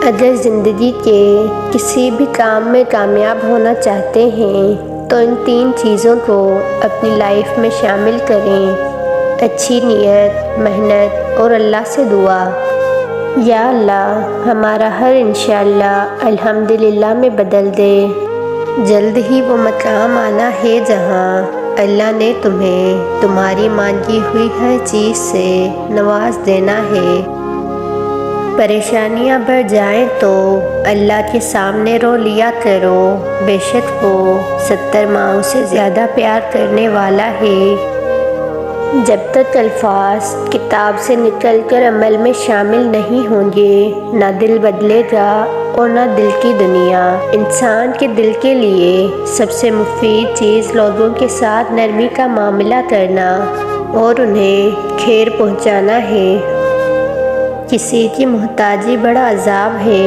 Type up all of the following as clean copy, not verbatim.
اگر زندگی کے کسی بھی کام میں کامیاب ہونا چاہتے ہیں تو ان 3 چیزوں کو اپنی لائف میں شامل کریں: اچھی نیت، محنت اور اللہ سے دعا۔ یا اللہ ہمارا ہر انشاءاللہ الحمدللہ میں بدل دے۔ جلد ہی وہ مقام آنا ہے جہاں اللہ نے تمہیں تمہاری مانگی ہوئی ہر چیز سے نواز دینا ہے۔ پریشانیاں بڑھ جائیں تو اللہ کے سامنے رو لیا کرو، بے شک وہ 70 ماؤں سے زیادہ پیار کرنے والا ہے۔ جب تک الفاظ کتاب سے نکل کر عمل میں شامل نہیں ہوں گے، نہ دل بدلے گا اور نہ دل کی دنیا۔ انسان کے دل کے لیے سب سے مفید چیز لوگوں کے ساتھ نرمی کا معاملہ کرنا اور انہیں خیر پہنچانا ہے۔ کسی کی محتاجی بڑا عذاب ہے،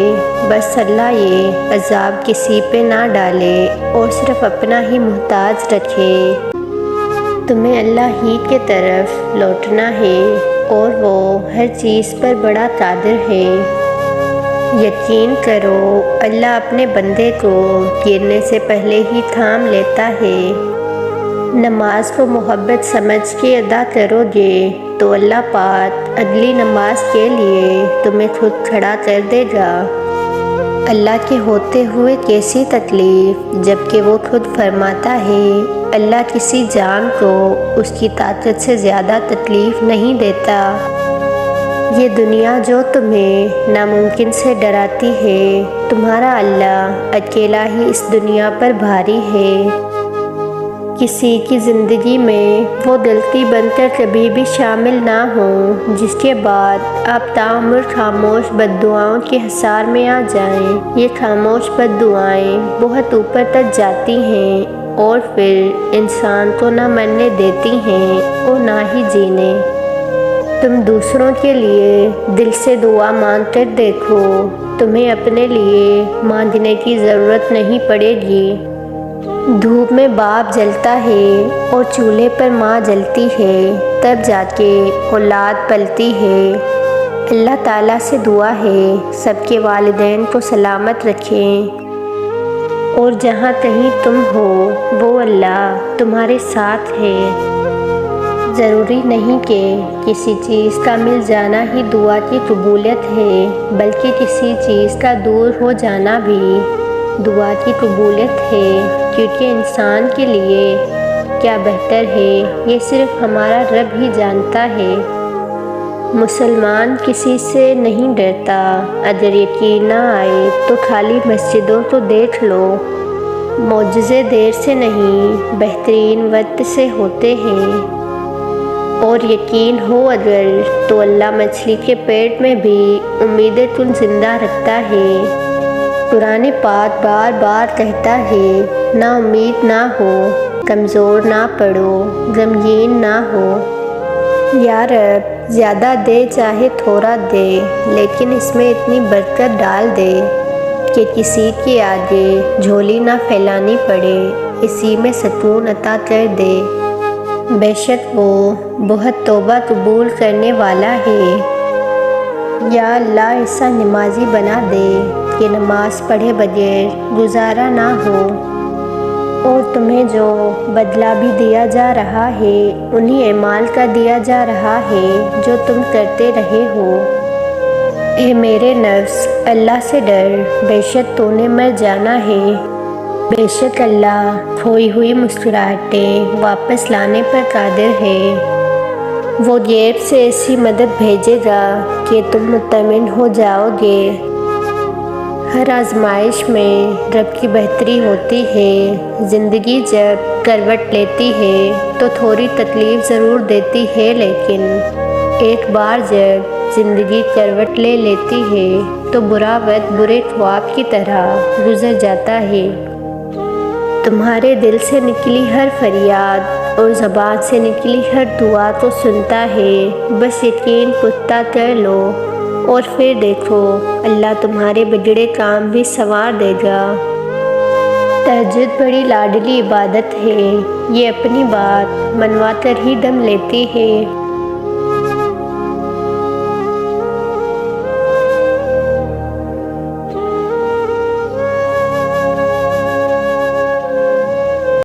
بس اللہ یہ عذاب کسی پہ نہ ڈالے اور صرف اپنا ہی محتاج رکھے۔ تمہیں اللہ ہی کے طرف لوٹنا ہے اور وہ ہر چیز پر بڑا قادر ہے۔ یقین کرو اللہ اپنے بندے کو گرنے سے پہلے ہی تھام لیتا ہے۔ نماز کو محبت سمجھ کے ادا کرو گے تو اللہ پاک اگلی نماز کے لیے تمہیں خود کھڑا کر دے گا۔ اللہ کے ہوتے ہوئے کیسی تکلیف، جبکہ وہ خود فرماتا ہے اللہ کسی جان کو اس کی طاقت سے زیادہ تکلیف نہیں دیتا۔ یہ دنیا جو تمہیں ناممکن سے ڈراتی ہے، تمہارا اللہ اکیلا ہی اس دنیا پر بھاری ہے۔ کسی کی زندگی میں وہ غلطی بن کر کبھی بھی شامل نہ ہوں جس کے بعد آپ تاعمر خاموش بد دعاؤں کے حصار میں آ جائیں۔ یہ خاموش بد دعائیں بہت اوپر تک جاتی ہیں اور پھر انسان کو نہ مرنے دیتی ہیں اور نہ ہی جینے۔ تم دوسروں کے لیے دل سے دعا مانگ کر دیکھو، تمہیں اپنے لیے مانگنے کی ضرورت نہیں پڑے گی۔ دھوپ میں باپ جلتا ہے اور چولہے پر ماں جلتی ہے، تب جا کے اولاد پلتی ہے۔ اللہ تعالیٰ سے دعا ہے سب کے والدین کو سلامت رکھیں، اور جہاں کہیں تم ہو وہ اللہ تمہارے ساتھ ہے۔ ضروری نہیں کہ کسی چیز کا مل جانا ہی دعا کی قبولیت ہے، بلکہ کسی چیز کا دور ہو جانا بھی دعا کی قبولیت ہے، کیونکہ انسان کے لیے کیا بہتر ہے یہ صرف ہمارا رب ہی جانتا ہے۔ مسلمان کسی سے نہیں ڈرتا، اگر یقین نہ آئے تو خالی مسجدوں کو دیکھ لو۔ معجزے دیر سے نہیں بہترین وقت سے ہوتے ہیں، اور یقین ہو اگر تو اللہ مچھلی کے پیٹ میں بھی امید کن زندہ رکھتا ہے۔ قرآن پاک بار بار کہتا ہے نا امید نہ ہو، کمزور نہ پڑو، غمگین نہ ہو۔ یا رب زیادہ دے چاہے تھوڑا دے، لیکن اس میں اتنی برکت ڈال دے کہ کسی کے آگے جھولی نہ پھیلانی پڑے، اسی میں سکون عطا کر دے۔ بے شک وہ بہت توبہ قبول کرنے والا ہے۔ یا اللہ ایسا نمازی بنا دے کہ نماز پڑھے بغیر گزارا نہ ہو، اور تمہیں جو بدلہ بھی دیا جا رہا ہے انہی اعمال کا دیا جا رہا ہے جو تم کرتے رہے ہو۔ اے میرے نفس اللہ سے ڈر، بے شک تو نے مر جانا ہے۔ بے شک اللہ کھوئی ہوئی مسکراہٹیں واپس لانے پر قادر ہے۔ وہ غیب سے ایسی مدد بھیجے گا کہ تم مطمئن ہو جاؤ گے۔ ہر آزمائش میں رب کی بہتری ہوتی ہے۔ زندگی جب کروٹ لیتی ہے تو تھوڑی تکلیف ضرور دیتی ہے، لیکن ایک بار جب زندگی کروٹ لے لیتی ہے تو برا وقت برے خواب کی طرح گزر جاتا ہے۔ تمہارے دل سے نکلی ہر فریاد اور زبان سے نکلی ہر دعا کو سنتا ہے، بس یقین پختہ کر لو اور پھر دیکھو اللہ تمہارے بگڑے کام بھی سنوار دے گا۔ تہجد بڑی لاڈلی عبادت ہے، یہ اپنی بات منوا کر ہی دم لیتی ہے۔